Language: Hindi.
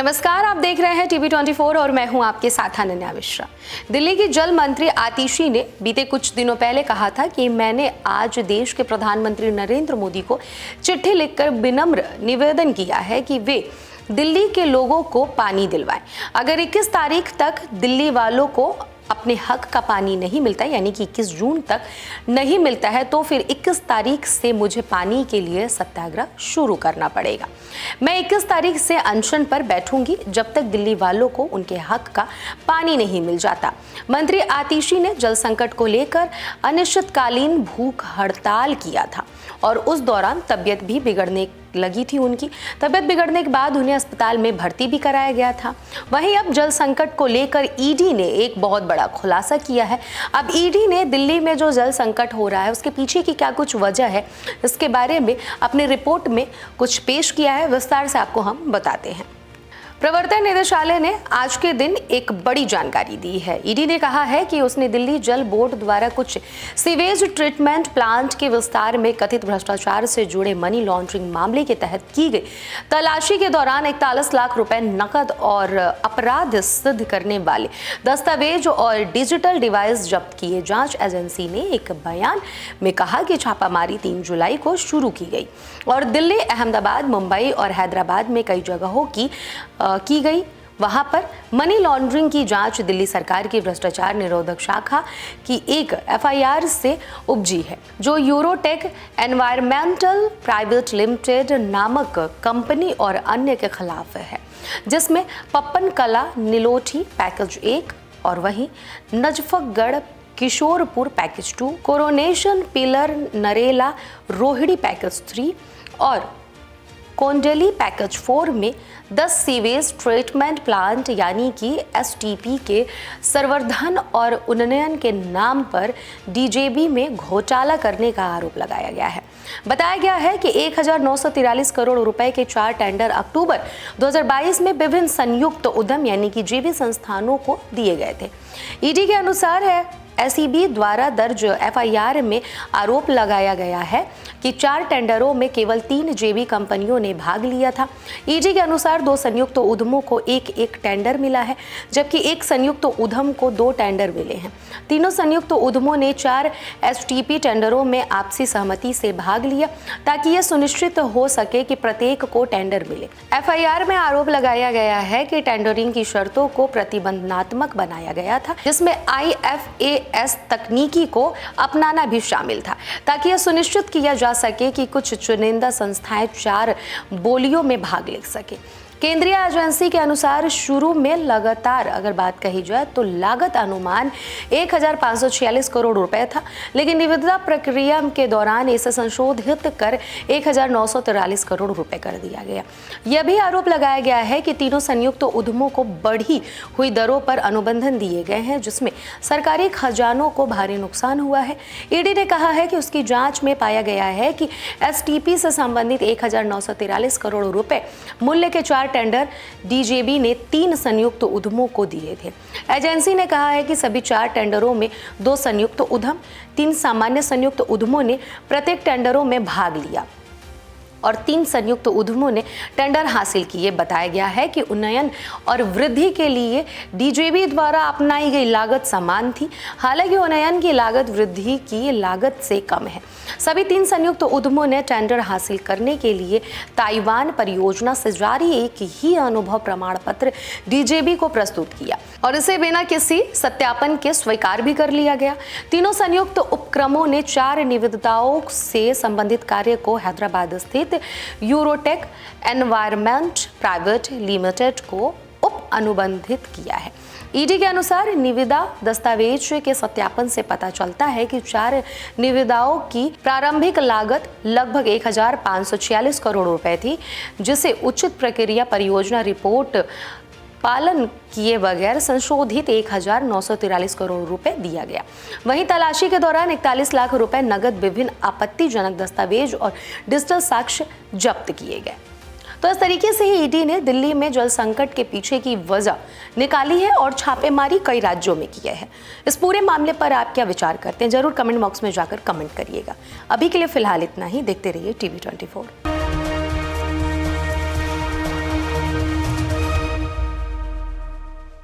नमस्कार, आप देख रहे हैं टीवी 24 और मैं हूं आपके साथ अनन्या मिश्रा। दिल्ली की जल मंत्री आतिशी ने बीते कुछ दिनों पहले कहा था कि मैंने आज देश के प्रधानमंत्री नरेंद्र मोदी को चिट्ठी लिखकर विनम्र निवेदन किया है कि वे दिल्ली के लोगों को पानी दिलवाएं। अगर 21 तारीख तक दिल्ली वालों को अपने हक का पानी नहीं मिलता, यानी कि 21 जून तक नहीं मिलता है, तो फिर 21 तारीख से मुझे पानी के लिए सत्याग्रह शुरू करना पड़ेगा। मैं 21 तारीख से अनशन पर बैठूंगी जब तक दिल्ली वालों को उनके हक का पानी नहीं मिल जाता। मंत्री आतिशी ने जल संकट को लेकर अनिश्चितकालीन भूख हड़ताल किया था और उस दौरान तबीयत भी बिगड़ने लगी थी। उनकी तबीयत बिगड़ने के बाद उन्हें अस्पताल में भर्ती भी कराया गया था। वहीं अब जल संकट को लेकर ईडी ने एक बहुत बड़ा खुलासा किया है। अब ईडी ने दिल्ली में जो जल संकट हो रहा है उसके पीछे की क्या कुछ वजह है, इसके बारे में अपनी रिपोर्ट में कुछ पेश किया है। विस्तार से आपको हम बताते हैं। प्रवर्तन निदेशालय ने आज के दिन एक बड़ी जानकारी दी है। ईडी ने कहा है कि उसने दिल्ली जल बोर्ड द्वारा कुछ सीवेज ट्रीटमेंट प्लांट के विस्तार में कथित भ्रष्टाचार से जुड़े मनी लॉन्ड्रिंग मामले के तहत की गई तलाशी के दौरान 41 लाख रुपए नकद और अपराध सिद्ध करने वाले दस्तावेज और डिजिटल डिवाइस जब्त किए। जांच एजेंसी ने एक बयान में कहा कि छापामारी 3 जुलाई को शुरू की गई और दिल्ली, अहमदाबाद, मुंबई और हैदराबाद में कई जगहों की गई। वहां पर मनी लॉन्ड्रिंग की जांच दिल्ली सरकार की भ्रष्टाचार निरोधक शाखा की एक एफआईआर से उपजी है, जो यूरोटेक एनवायरमेंटल प्राइवेट लिमिटेड नामक कंपनी और अन्य के खिलाफ है, जिसमें पप्पन कला नीलोठी पैकेज 1 और वहीं Najafgarh Kishorpur package 2, coronation pillar Narela Rohini package 3 और कोंडली पैकेज 4 में 10 सीवेज ट्रीटमेंट प्लांट यानी कि एसटीपी के संवर्धन और उन्नयन के नाम पर डीजेबी में घोटाला करने का आरोप लगाया गया है। बताया गया है कि 1943 करोड़ रुपए के 4 टेंडर अक्टूबर 2022 में विभिन्न संयुक्त उद्यम यानी कि जेबी संस्थानों को दिए गए थे। ईडी के अनुसार है एसईबी द्वारा दर्ज एफआईआर में आरोप लगाया गया है कि 4 टेंडरों में केवल 3 जेबी कंपनियों ने भाग लिया था। ईडी के अनुसार 2 संयुक्त उद्यमों को एक टेंडर मिला है, जबकि एक संयुक्त उद्यम को 2 टेंडर मिले हैं। तीनों संयुक्त उद्यमों ने 4 एसटीपी टेंडरों में आपसी सहमति से भाग लिया ताकि यह सुनिश्चित हो सके कि प्रत्येक को टेंडर मिले। एफआईआर में आरोप लगाया गया है कि टेंडरिंग की शर्तों को प्रतिबंधात्मक बनाया गया था, जिसमें IFAS तकनीकी को अपनाना भी शामिल था ताकि यह सुनिश्चित किया जा सके कि कुछ चुनिंदा संस्थाएं 4 बोलियों में भाग ले सके। केंद्रीय एजेंसी के अनुसार शुरू में लगातार अगर बात कही जाए तो लागत अनुमान 1546 करोड़ रुपए था, लेकिन निविदा प्रक्रिया के दौरान इसे संशोधित कर 1943 करोड़ रुपए कर दिया गया। यह भी आरोप लगाया गया है कि तीनों संयुक्त उद्यमों को बढ़ी हुई दरों पर अनुबंधन दिए गए हैं, जिसमें सरकारी खजानों को भारी नुकसान हुआ है। ईडी ने कहा है कि उसकी जांच में पाया गया है कि एसटीपी से संबंधित 1943 करोड़ रुपए मूल्य के 4 टेंडर डीजेबी ने 3 संयुक्त उद्यमों को दिए थे। एजेंसी ने कहा है कि सभी 4 टेंडरों में 2 संयुक्त उद्यम, 3 सामान्य संयुक्त उद्यमों ने प्रत्येक टेंडरों में भाग लिया और 3 संयुक्त उद्यमों ने टेंडर हासिल किए। बताया गया है कि उन्नयन और वृद्धि के लिए डीजेबी द्वारा अपनाई गई लागत समान थी, हालांकि उन्नयन की लागत वृद्धि की लागत से कम है। सभी 3 संयुक्त उद्यमों ने टेंडर हासिल करने के लिए ताइवान परियोजना से जारी एक ही अनुभव प्रमाण पत्र डीजेबी को प्रस्तुत किया और इसे बिना किसी सत्यापन के स्वीकार भी कर लिया गया। तीनों संयुक्त उपक्रमों ने 4 निविदाओं से संबंधित कार्य को हैदराबाद स्थित यूरोटेक एनवायरमेंट प्राइवेट लिमिटेड को उप अनुबंधित किया है। ईडी के अनुसार निविदा दस्तावेज के सत्यापन से पता चलता है कि 4 निविदाओं की प्रारंभिक लागत लगभग 1546 करोड़ रुपए थी, जिसे उचित प्रक्रिया परियोजना रिपोर्ट पालन किए बगैर संशोधित 1943 करोड़ रुपए दिया गया। वहीं तलाशी के दौरान 41 लाख रुपए नगद, विभिन्न आपत्तिजनक दस्तावेज और डिजिटल साक्ष्य जब्त किए गए। तो इस तरीके से ही ईडी ने दिल्ली में जल संकट के पीछे की वजह निकाली है और छापेमारी कई राज्यों में की है। इस पूरे मामले पर आप क्या विचार करते हैं, जरूर कमेंट बॉक्स में जाकर कमेंट करिएगा। अभी के लिए फिलहाल इतना ही। देखते रहिए टीवी 24।